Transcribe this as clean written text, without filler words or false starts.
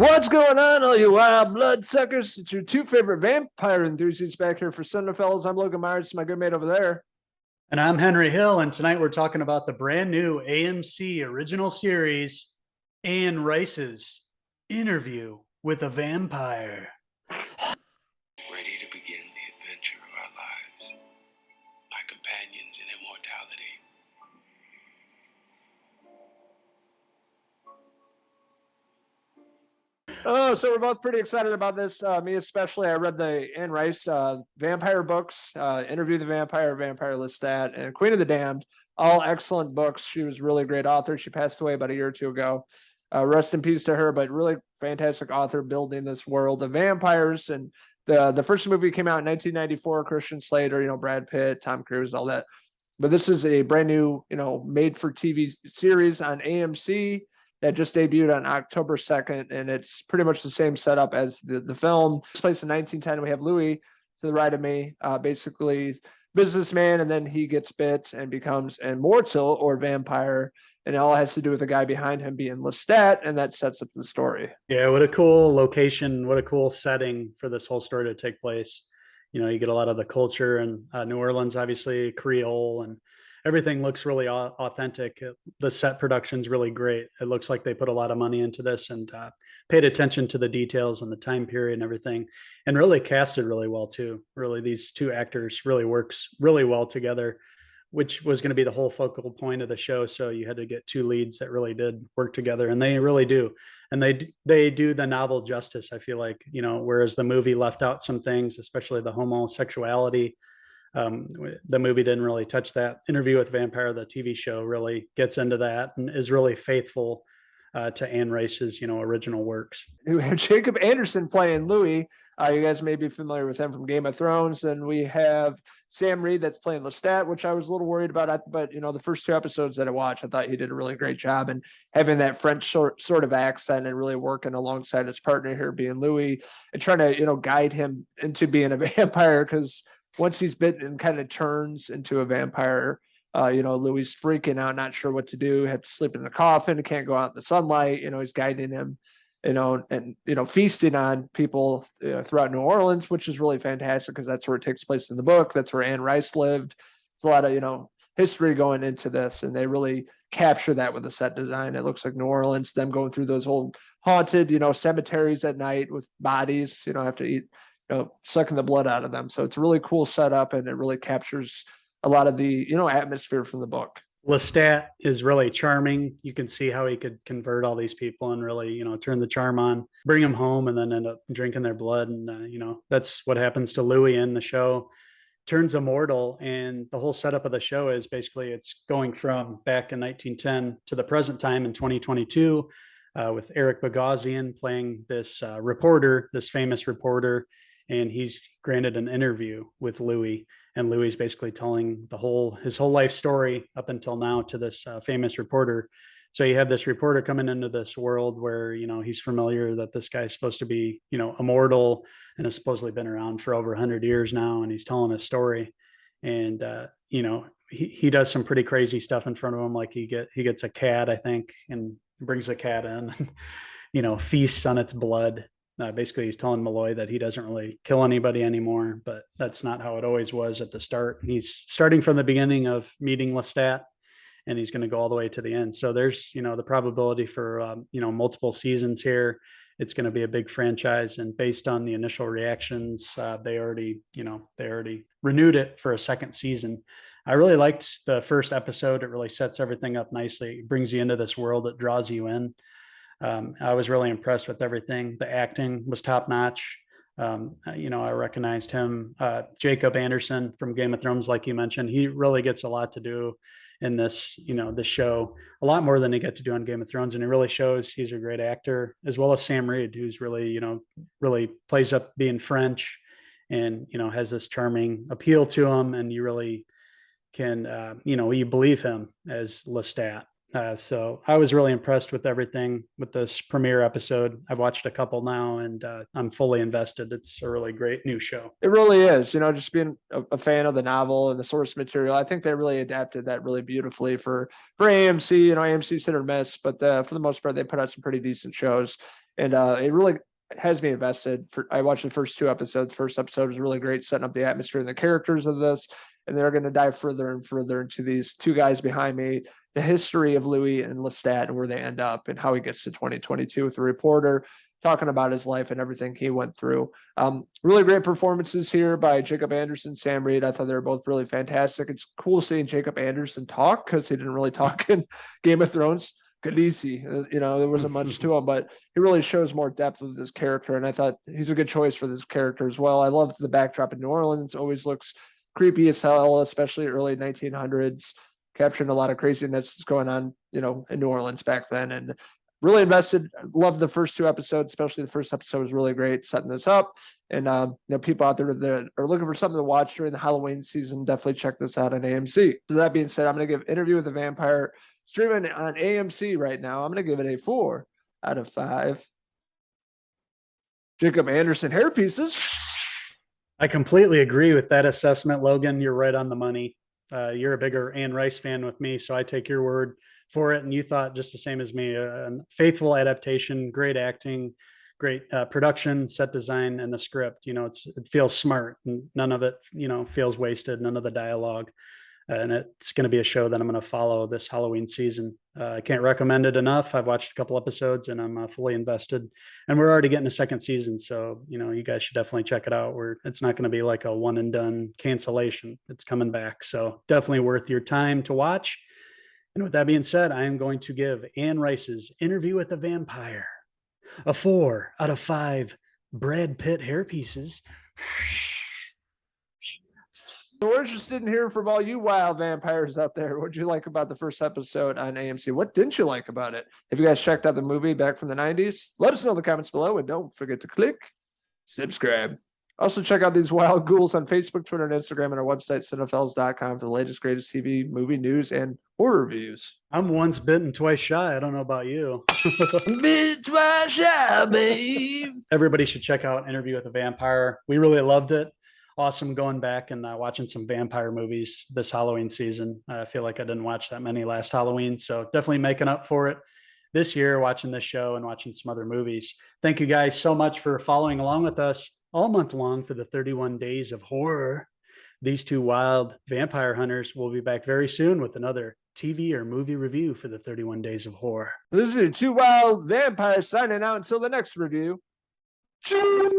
What's going on, all you wild blood suckers? It's your two favorite vampire enthusiasts back here for Cinephellas. I'm Logan Myers, my good mate over there. And I'm Henry Hill, and tonight we're talking about the brand new AMC original series, Anne Rice's Interview with a Vampire. Ready to begin the adventure of our lives, my companions in immortality. Oh, so we're both pretty excited about this. Me especially. I read the Anne Rice vampire books, Interview the Vampire, Vampire Lestat, and Queen of the Damned. All excellent books. She was really a great author. She passed away about a year or two ago. Rest in peace to her, but really fantastic author building this world of vampires. And the first movie came out in 1994. Christian Slater, Brad Pitt, Tom Cruise, all that. But this is a brand new, made for TV series on AMC that just debuted on October 2nd, and it's pretty much the same setup as the film. It's placed in 1910. We have Louis to the right of me, basically businessman, and then he gets bit and becomes immortal or vampire, and it all has to do with the guy behind him being Lestat, and that sets up the story. Yeah, what a cool location, what a cool setting for this whole story to take place. You get a lot of the culture and New Orleans, obviously, Creole, and everything looks really authentic. The set production's really great. It looks like they put a lot of money into this and paid attention to the details and the time period and everything, and really casted really well too. Really, these two actors really works really well together, which was going to be the whole focal point of the show. So you had to get two leads that really did work together, and they really do. And they do the novel justice, I feel like, whereas the movie left out some things, especially the homosexuality. The movie didn't really touch that. Interview with Vampire, the TV show, really gets into that and is really faithful to Anne Rice's, original works. We have Jacob Anderson playing Louis. You guys may be familiar with him from Game of Thrones. And we have Sam Reed that's playing Lestat, which I was a little worried about. But, the first two episodes that I watched, I thought he did a really great job. And having that French sort of accent and really working alongside his partner here being Louis and trying to, guide him into being a vampire, because once he's bitten and kind of turns into a vampire, Louis freaking out, not sure what to do, had to sleep in the coffin, can't go out in the sunlight, he's guiding him, and, feasting on people throughout New Orleans, which is really fantastic because that's where it takes place in the book. That's where Anne Rice lived. There's a lot of, history going into this, and they really capture that with the set design. It looks like New Orleans, them going through those old haunted, cemeteries at night with bodies, have to eat, sucking the blood out of them. So it's a really cool setup, and it really captures a lot of the, atmosphere from the book. Lestat is really charming. You can see how he could convert all these people and really, turn the charm on, bring them home, and then end up drinking their blood. And, that's what happens to Louis in the show. Turns immortal. And the whole setup of the show is basically it's going from back in 1910 to the present time in 2022, with Eric Bogosian playing this reporter, this famous reporter. And he's granted an interview with Louis, and Louis is basically telling his whole life story up until now to this famous reporter. So you have this reporter coming into this world where, he's familiar that this guy's supposed to be, immortal and has supposedly been around for over 100 years now. And he's telling his story. And, he does some pretty crazy stuff in front of him. Like he gets a cat, I think, and brings a cat in, and, feasts on its blood. Basically, he's telling Molloy that he doesn't really kill anybody anymore, but that's not how it always was at the start. He's starting from the beginning of meeting Lestat, and he's going to go all the way to the end. So there's, the probability for, multiple seasons here. It's going to be a big franchise, and based on the initial reactions, they already renewed it for a second season. I really liked the first episode. It really sets everything up nicely. It brings you into this world. It draws you in. I was really impressed with everything. The acting was top notch. I recognized him, Jacob Anderson from Game of Thrones, like you mentioned. He really gets a lot to do in this, this show, a lot more than he got to do on Game of Thrones. And it really shows he's a great actor, as well as Sam Reed, who's really, really plays up being French and, has this charming appeal to him. And you really can, you believe him as Lestat. So I was really impressed with everything with this premiere episode. I've watched a couple now, and I'm fully invested. It's a really great new show. It really is, just being a fan of the novel and the source material. I think they really adapted that really beautifully for AMC. AMC's hit or miss, but for the most part, they put out some pretty decent shows, and it really has me invested. I watched the first 2 episodes. First episode was really great, setting up the atmosphere and the characters of this, and they're going to dive further and further into these 2 guys behind me, the history of Louis and Lestat and where they end up and how he gets to 2022 with the reporter talking about his life and everything he went through. Really great performances here by Jacob Anderson, Sam Reed. I thought they were both really fantastic. It's cool seeing Jacob Anderson talk because he didn't really talk in Game of Thrones. Khaleesi, there wasn't much to him, but he really shows more depth of this character. And I thought he's a good choice for this character as well. I love the backdrop in New Orleans. Always looks creepy as hell, especially early 1900s, capturing a lot of craziness going on, in New Orleans back then. And really invested. Loved the first 2 episodes, especially the first episode was really great setting this up. And people out there that are looking for something to watch during the Halloween season, definitely check this out on AMC. So that being said, I'm going to give Interview with the Vampire streaming on AMC right now. I'm going to give it a 4 out of 5 Jacob Anderson hair pieces. I completely agree with that assessment, Logan. You're right on the money. You're a bigger Anne Rice fan with me, so I take your word for it. And you thought just the same as me. A faithful adaptation, great acting, great production, set design, and the script. It feels smart, and none of it, feels wasted. None of the dialogue, and it's going to be a show that I'm going to follow this Halloween season. I can't recommend it enough. I've watched a couple episodes, and I'm fully invested. And we're already getting a second season, so you guys should definitely check it out. It's not going to be like a one and done cancellation. It's coming back, so definitely worth your time to watch. And with that being said, I am going to give Anne Rice's Interview with a Vampire a 4 out of 5 Brad Pitt hair pieces. We're interested in hearing from all you wild vampires out there. What did you like about the first episode on AMC? What didn't you like about it? Have you guys checked out the movie back from the 90s? Let us know in the comments below, and don't forget to click subscribe. Also, check out these wild ghouls on Facebook, Twitter, and Instagram, and our website, Cinephellas.com, for the latest, greatest TV, movie news, and horror reviews. I'm once bitten, twice shy. I don't know about you. Bitten, twice shy, babe. Everybody should check out Interview with a Vampire. We really loved it. Awesome going back and watching some vampire movies this Halloween season. I feel like I didn't watch that many last Halloween, so definitely making up for it this year, watching this show and watching some other movies. Thank you guys so much for following along with us all month long for the 31 Days of Horror. These 2 wild vampire hunters will be back very soon with another TV or movie review for the 31 Days of Horror. This is 2 wild vampires signing out until the next review. Cheers!